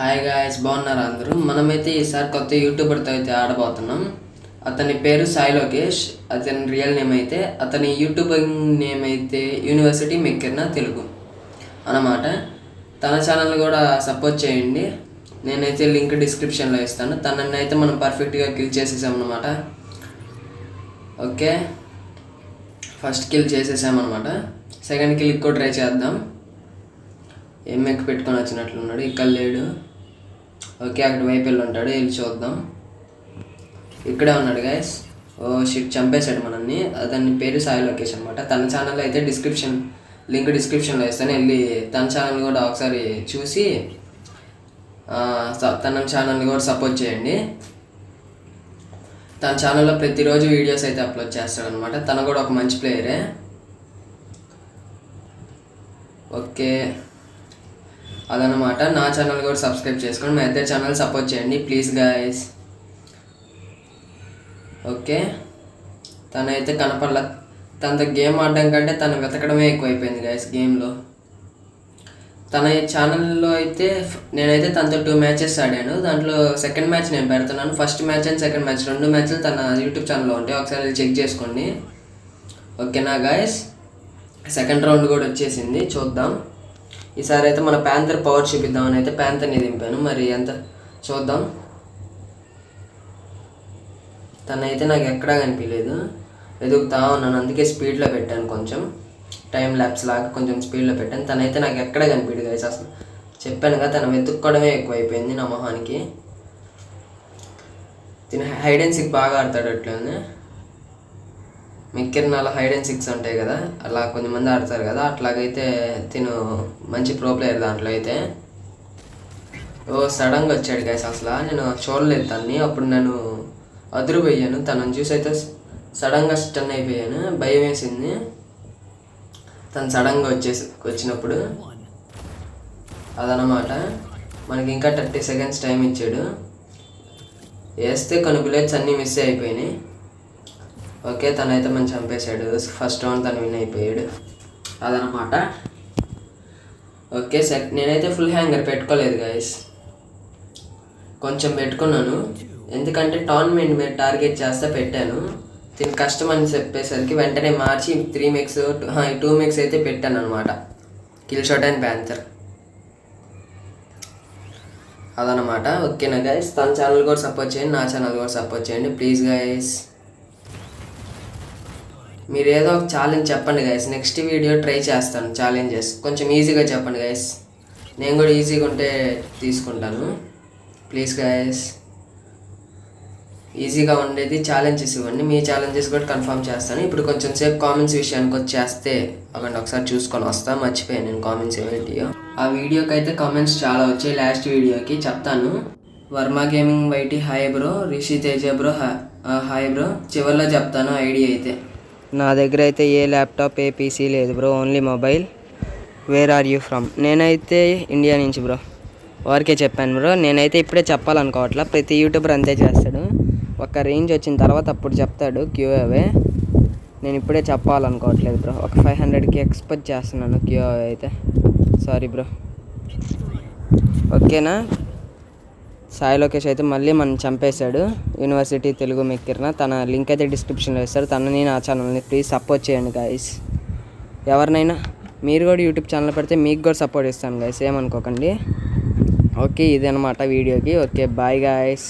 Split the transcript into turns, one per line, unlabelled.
Hi guys, బాగున్నారా అందరూ? మనమైతే ఈసారి కొత్త యూట్యూబర్తో అయితే ఆడబోతున్నాం. అతని పేరు సాయి లోకేష్. అతని రియల్ నేమ్ అయితే, అతని యూట్యూబింగ్ నేమ్ అయితే యూనివర్సిటీ మెక్కిర్న తెలుగు అన్నమాట. తన ఛానల్ కూడా సపోర్ట్ చేయండి. నేనైతే లింక్ డిస్క్రిప్షన్లో ఇస్తాను. తనని అయితే మనం పర్ఫెక్ట్గా కిల్ చేసేసామన్నమాట. ఓకే, ఫస్ట్ కిల్ చేసేసామన్నమాట. సెకండ్ కిల్ కూడా ట్రై చేద్దాం. ఏం మెక్ పెట్టుకొని వచ్చినట్లున్నాడు, ఇక్కడ లేడు. ఓకే, అక్కడ వైపు వెళ్ళి ఉంటాడు, వెళ్ళి చూద్దాం. ఇక్కడే ఉన్నాడు గైస్. ఓ షిట్, చంపేశాడు మనల్ని. అతని పేరు సాయి లోకేష్ అనమాట. తన ఛానల్ అయితే లింక్ డిస్క్రిప్షన్లో ఇస్తాను. వెళ్ళి తన ఛానల్ కూడా ఒకసారి చూసి తన ఛానల్ని కూడా సపోర్ట్ చేయండి. తన ఛానల్లో ప్రతిరోజు వీడియోస్ అయితే అప్లోడ్ చేస్తాడనమాట. తను కూడా ఒక మంచి ప్లేయరే. ఓకే, అదనమాట. నా ఛానల్ కూడా సబ్స్క్రైబ్ చేసుకోండి. మా ఇద్దరు ఛానల్ సపోర్ట్ చేయండి ప్లీజ్ గాయస్. ఓకే, తనైతే కనపడలా. తనతో గేమ్ ఆడడం కంటే తను వెతకడమే ఎక్కువైపోయింది గాయస్ గేమ్లో. తన ఛానల్లో అయితే నేనైతే తనతో 2 మ్యాచెస్ ఆడాను. దాంట్లో సెకండ్ మ్యాచ్ నేను పెడుతున్నాను. First match and second match 2 మ్యాచ్లు తన యూట్యూబ్ ఛానల్లో ఉంటాయి, ఒకసారి చెక్ చేసుకోండి. ఓకేనా గాయస్? సెకండ్ రౌండ్ కూడా వచ్చేసింది, చూద్దాం. ఈసారి అయితే మన ప్యాంథర్ పవర్ చూపిద్దామని అయితే ప్యాంథర్ని దింపాను. మరి ఎంత చూద్దాం. తనైతే నాకు ఎక్కడా కనిపించలేదు, వెతుకుతా ఉన్నాను. అందుకే స్పీడ్లో పెట్టాను, కొంచెం టైం ల్యాప్స్ లాగా కొంచెం స్పీడ్లో పెట్టాను. తనైతే నాకు ఎక్కడ కనిపించదు గైస్. అసలు చెప్పాను కదా, తను వెతుక్కోవడమే ఎక్కువైపోయింది నా మొహానికి. తిన హైడ్ అండ్ సిక్ బాగా ఆడతాడు. అట్లనే మెక్కిర్నాలో హైడ్ అండ్ సిక్స్ ఉంటాయి కదా, అలా కొంతమంది ఆడతారు కదా, అట్లాగైతే తిను మంచి ప్రో ప్లేయర్ దాంట్లో అయితే. ఓ సడన్గా వచ్చాడు గైస్, అసలు నేను చూడలేదు తన్ని. అప్పుడు నేను అదురుపోయాను, తనని చూసి అయితే సడన్గా స్టన్ అయిపోయాను, భయం వేసింది తను సడన్గా వచ్చినప్పుడు. అదనమాట. మనకి ఇంకా 30 సెకండ్స్ టైం ఇచ్చాడు. వేస్తే కొన్ని బుల్లెట్స్ అన్నీ మిస్ అయిపోయినాయి. ఓకే, తనైతే మంచి చంపేశాడు. ఫస్ట్ రౌండ్ తను విన్ అయిపోయాడు. అదనమాట. ఓకే, నేనైతే ఫుల్ హ్యాంగర్ పెట్టుకోలేదు గైస్, కొంచెం పెట్టుకున్నాను. ఎందుకంటే టోర్నమెంట్ మీద టార్గెట్ చేస్తే పెట్టాను. దీనికి కష్టం అని చెప్పేసరికి వెంటనే మార్చి 2 మెక్స్ అయితే పెట్టాను అనమాట. కిల్ షాట్ అండ్ ప్యాంథర్ అదనమాట. ఓకేనా గైస్? తన ఛానల్ కూడా సపోర్ట్ చేయండి, నా ఛానల్ కూడా సపోర్ట్ చేయండి ప్లీజ్ గైస్. మీరు ఏదో ఒక ఛాలెంజ్ చెప్పండి గైస్, నెక్స్ట్ వీడియో ట్రై చేస్తాను. ఛాలెంజెస్ కొంచెం ఈజీగా చెప్పండి గైస్, నేను కూడా ఈజీగా ఉంటే తీసుకుంటాను ప్లీజ్ గైస్. ఈజీగా ఉండేది ఛాలెంజెస్ ఇవ్వండి, మీ ఛాలెంజెస్ కూడా కన్ఫర్మ్ చేస్తాను. ఇప్పుడు కొంచెం సేపు కామెంట్స్ విషయానికి వచ్చేస్తే అక్కడ ఒకసారి చూసుకొని వస్తా. మర్చిపోయాను నేను కామెంట్స్ ఏమిటియో. ఆ వీడియోకి అయితే కామెంట్స్ చాలా వచ్చాయి. లాస్ట్ వీడియోకి చెప్తాను. Varma gaming YT hi bro, Rishi Teja bro hi bro. చివరిలో చెప్తాను ఐడి అయితే. నా దగ్గర అయితే ఏ ల్యాప్టాప్ ఏ పీసీ లేదు bro, only mobile. Where are you from? నేనైతే ఇండియా నుంచి బ్రో. వారికే చెప్పాను బ్రో. నేనైతే ఇప్పుడే చెప్పాలనుకోవట్లా, ప్రతి యూట్యూబర్ అంతే చేస్తాడు. ఒక రేంజ్ వచ్చిన తర్వాత అప్పుడు చెప్తాడు క్యూఏవే. నేను ఇప్పుడే చెప్పాలనుకోవట్లేదు బ్రో. ఒక 500కి ఎక్స్పెక్ట్ చేస్తున్నాను క్యూఏవే అయితే. Sorry bro. ఓకేనా? సాయి లోకేష్ అయితే మళ్ళీ మనం చంపేశాడు. యూనివర్సిటీ తెలుగు మెక్కిర్న. తన లింక్ అయితే డిస్క్రిప్షన్లో ఇస్తారు. తనని నా ఛానల్ని ప్లీజ్ సపోర్ట్ చేయండి గాయస్. ఎవరినైనా మీరు కూడా యూట్యూబ్ ఛానల్ పెడితే మీకు కూడా సపోర్ట్ ఇస్తాను గాయస్, ఏమనుకోకండి. ఓకే, ఇది అనమాట వీడియోకి. Okay, bye guys.